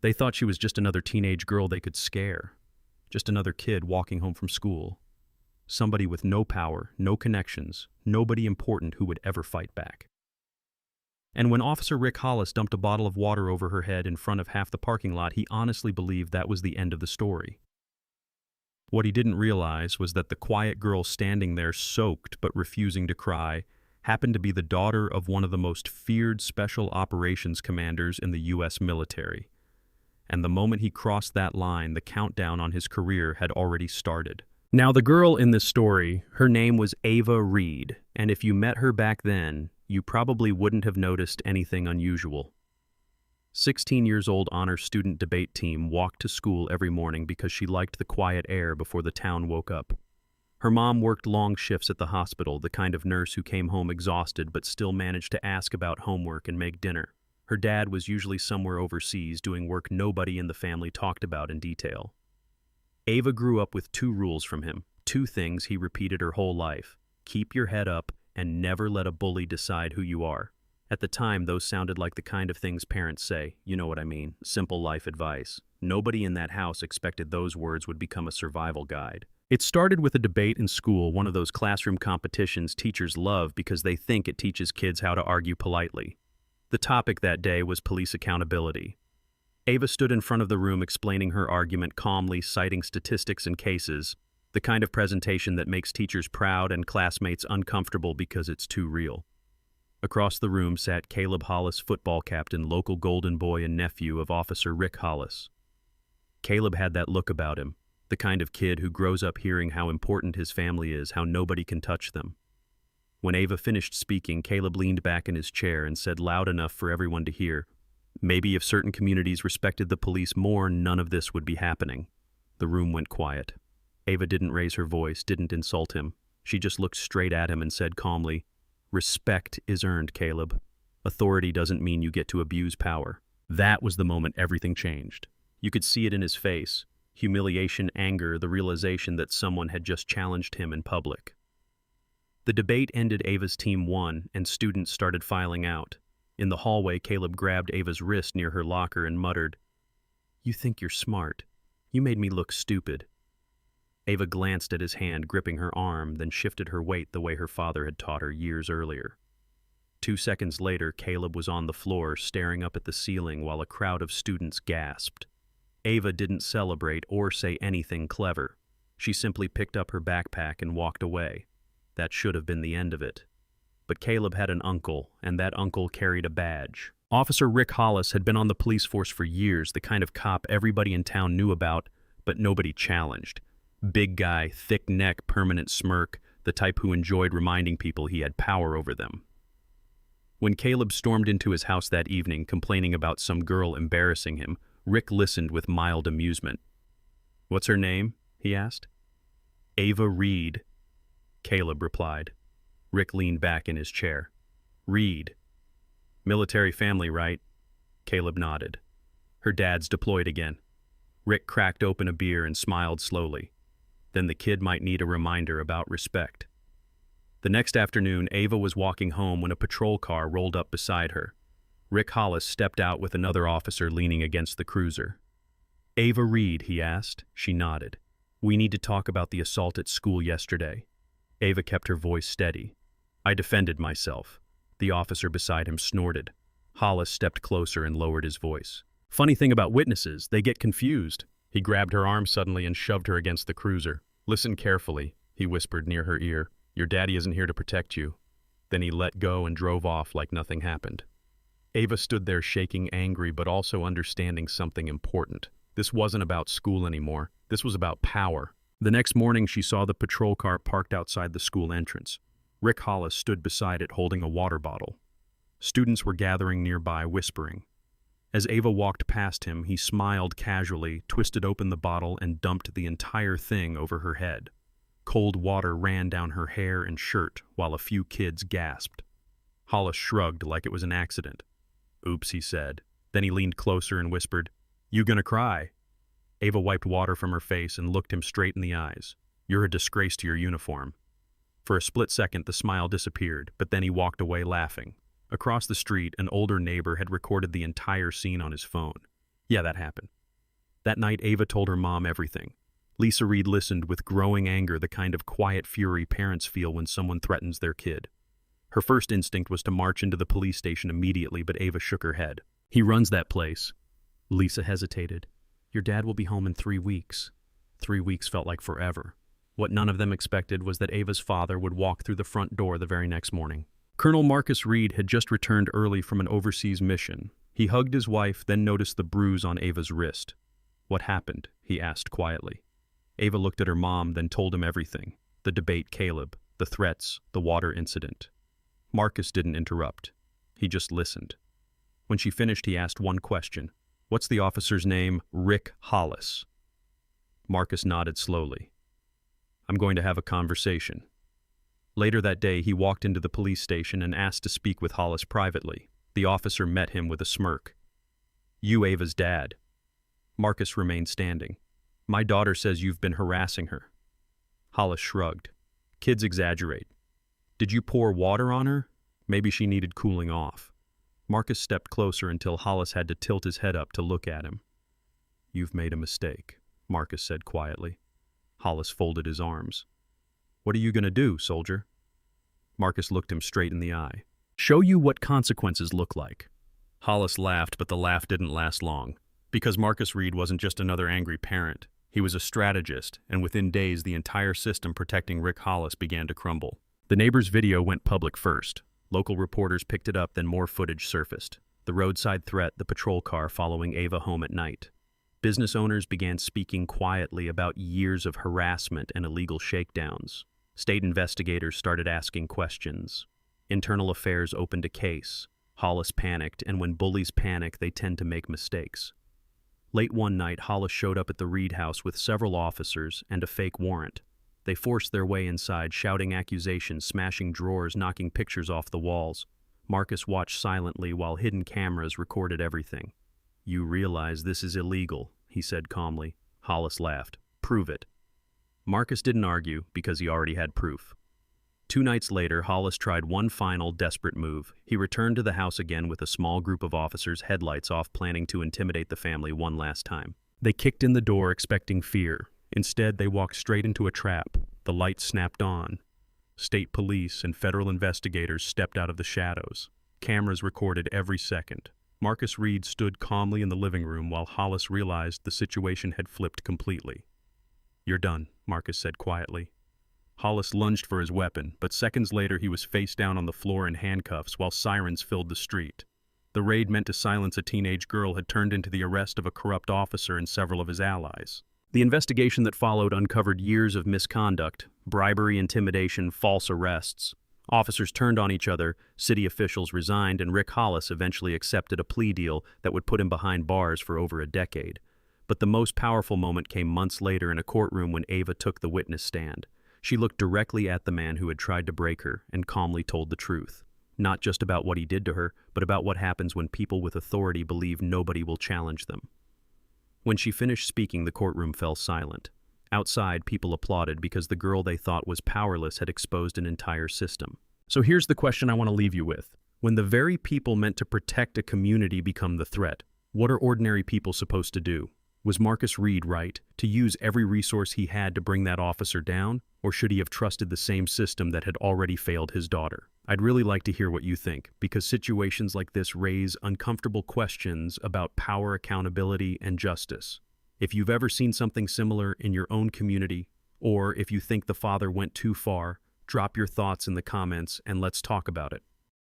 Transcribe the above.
They thought she was just another teenage girl they could scare. Just another kid walking home from school. Somebody with no power, no connections, nobody important who would ever fight back. And when Officer Rick Hollis dumped a bottle of water over her head in front of half the parking lot, he honestly believed that was the end of the story. What he didn't realize was that the quiet girl standing there soaked but refusing to cry happened to be the daughter of one of the most feared special operations commanders in the U.S. military. And the moment he crossed that line, the countdown on his career had already started. Now, the girl in this story, her name was Ava Reed, and if you met her back then, you probably wouldn't have noticed anything unusual. 16-year-old honor student debate team walked to school every morning because she liked the quiet air before the town woke up. Her mom worked long shifts at the hospital, the kind of nurse who came home exhausted but still managed to ask about homework and make dinner. Her dad was usually somewhere overseas doing work nobody in the family talked about in detail. Ava grew up with two rules from him, two things he repeated her whole life: keep your head up and never let a bully decide who you are. At the time, those sounded like the kind of things parents say, you know what I mean, simple life advice. Nobody in that house expected those words would become a survival guide. It started with a debate in school, one of those classroom competitions teachers love because they think it teaches kids how to argue politely. The topic that day was police accountability. Ava stood in front of the room explaining her argument calmly, citing statistics and cases, the kind of presentation that makes teachers proud and classmates uncomfortable because it's too real. Across the room sat Caleb Hollis, football captain, local golden boy and nephew of Officer Rick Hollis. Caleb had that look about him, the kind of kid who grows up hearing how important his family is, how nobody can touch them. When Ava finished speaking, Caleb leaned back in his chair and said loud enough for everyone to hear, "Maybe if certain communities respected the police more, none of this would be happening." The room went quiet. Ava didn't raise her voice, didn't insult him. She just looked straight at him and said calmly, "Respect is earned, Caleb. Authority doesn't mean you get to abuse power." That was the moment everything changed. You could see it in his face. Humiliation, anger, the realization that someone had just challenged him in public. The debate ended. Ava's team won, and students started filing out. In the hallway, Caleb grabbed Ava's wrist near her locker and muttered, "You think you're smart. You made me look stupid." Ava glanced at his hand gripping her arm, then shifted her weight the way her father had taught her years earlier. 2 seconds later, Caleb was on the floor, staring up at the ceiling while a crowd of students gasped. Ava didn't celebrate or say anything clever. She simply picked up her backpack and walked away. That should have been the end of it. But Caleb had an uncle, and that uncle carried a badge. Officer Rick Hollis had been on the police force for years, the kind of cop everybody in town knew about, but nobody challenged. Big guy, thick neck, permanent smirk, the type who enjoyed reminding people he had power over them. When Caleb stormed into his house that evening, complaining about some girl embarrassing him, Rick listened with mild amusement. "What's her name?" he asked. "Ava Reed," Caleb replied. Rick leaned back in his chair. "Reed. Military family, right?" Caleb nodded. "Her dad's deployed again." Rick cracked open a beer and smiled slowly. Then the kid might need a reminder about respect. The next afternoon, Ava was walking home when a patrol car rolled up beside her. Rick Hollis stepped out with another officer leaning against the cruiser. "Ava Reed," he asked. She nodded. "We need to talk about the assault at school yesterday." Ava kept her voice steady. "I defended myself." The officer beside him snorted. Hollis stepped closer and lowered his voice. "Funny thing about witnesses, they get confused." He grabbed her arm suddenly and shoved her against the cruiser. "Listen carefully," he whispered near her ear. "Your daddy isn't here to protect you." Then he let go and drove off like nothing happened. Ava stood there shaking, angry, but also understanding something important. This wasn't about school anymore. This was about power. The next morning, she saw the patrol car parked outside the school entrance. Rick Hollis stood beside it holding a water bottle. Students were gathering nearby, whispering. As Ava walked past him, he smiled casually, twisted open the bottle, and dumped the entire thing over her head. Cold water ran down her hair and shirt, while a few kids gasped. Hollis shrugged like it was an accident. "Oops," he said. Then he leaned closer and whispered, "You gonna cry?" Ava wiped water from her face and looked him straight in the eyes. "You're a disgrace to your uniform." For a split second, the smile disappeared, but then he walked away laughing. Across the street, an older neighbor had recorded the entire scene on his phone. Yeah, that happened. That night, Ava told her mom everything. Lisa Reed listened with growing anger, the kind of quiet fury parents feel when someone threatens their kid. Her first instinct was to march into the police station immediately, but Ava shook her head. He runs that place. Lisa hesitated. Your dad will be home in 3 weeks. 3 weeks felt like forever. What none of them expected was that Ava's father would walk through the front door the very next morning. Colonel Marcus Reed had just returned early from an overseas mission. He hugged his wife, then noticed the bruise on Ava's wrist. What happened? He asked quietly. Ava looked at her mom, then told him everything. The debate Caleb, the threats, the water incident. Marcus didn't interrupt. He just listened. When she finished, he asked one question. What's the officer's name? Rick Hollis. Marcus nodded slowly. I'm going to have a conversation. Later that day, he walked into the police station and asked to speak with Hollis privately. The officer met him with a smirk. You Ava's dad. Marcus remained standing. My daughter says you've been harassing her. Hollis shrugged. Kids exaggerate. Did you pour water on her? Maybe she needed cooling off. Marcus stepped closer until Hollis had to tilt his head up to look at him. You've made a mistake, Marcus said quietly. Hollis folded his arms. What are you going to do, soldier? Marcus looked him straight in the eye. Show you what consequences look like. Hollis laughed, but the laugh didn't last long. Because Marcus Reed wasn't just another angry parent. He was a strategist, and within days the entire system protecting Rick Hollis began to crumble. The neighbor's video went public first. Local reporters picked it up, then more footage surfaced. The roadside threat, the patrol car following Ava home at night. Business owners began speaking quietly about years of harassment and illegal shakedowns. State investigators started asking questions. Internal affairs opened a case. Hollis panicked, and when bullies panic, they tend to make mistakes. Late one night, Hollis showed up at the Reed house with several officers and a fake warrant. They forced their way inside, shouting accusations, smashing drawers, knocking pictures off the walls. Marcus watched silently while hidden cameras recorded everything. You realize this is illegal, he said calmly. Hollis laughed. Prove it. Marcus didn't argue because he already had proof. 2 nights later, Hollis tried one final, desperate move. He returned to the house again with a small group of officers, headlights off, planning to intimidate the family one last time. They kicked in the door, expecting fear. Instead, they walked straight into a trap. The lights snapped on. State police and federal investigators stepped out of the shadows. Cameras recorded every second. Marcus Reed stood calmly in the living room while Hollis realized the situation had flipped completely. You're done, Marcus said quietly. Hollis lunged for his weapon, but seconds later he was face down on the floor in handcuffs while sirens filled the street. The raid meant to silence a teenage girl had turned into the arrest of a corrupt officer and several of his allies. The investigation that followed uncovered years of misconduct, bribery, intimidation, false arrests. Officers turned on each other, city officials resigned, and Rick Hollis eventually accepted a plea deal that would put him behind bars for over a decade. But the most powerful moment came months later in a courtroom when Ava took the witness stand. She looked directly at the man who had tried to break her and calmly told the truth. Not just about what he did to her, but about what happens when people with authority believe nobody will challenge them. When she finished speaking, the courtroom fell silent. Outside, people applauded because the girl they thought was powerless had exposed an entire system. So here's the question I want to leave you with. When the very people meant to protect a community become the threat, what are ordinary people supposed to do? Was Marcus Reed right to use every resource he had to bring that officer down, or should he have trusted the same system that had already failed his daughter? I'd really like to hear what you think, because situations like this raise uncomfortable questions about power, accountability, and justice. If you've ever seen something similar in your own community, or if you think the father went too far, drop your thoughts in the comments and let's talk about it.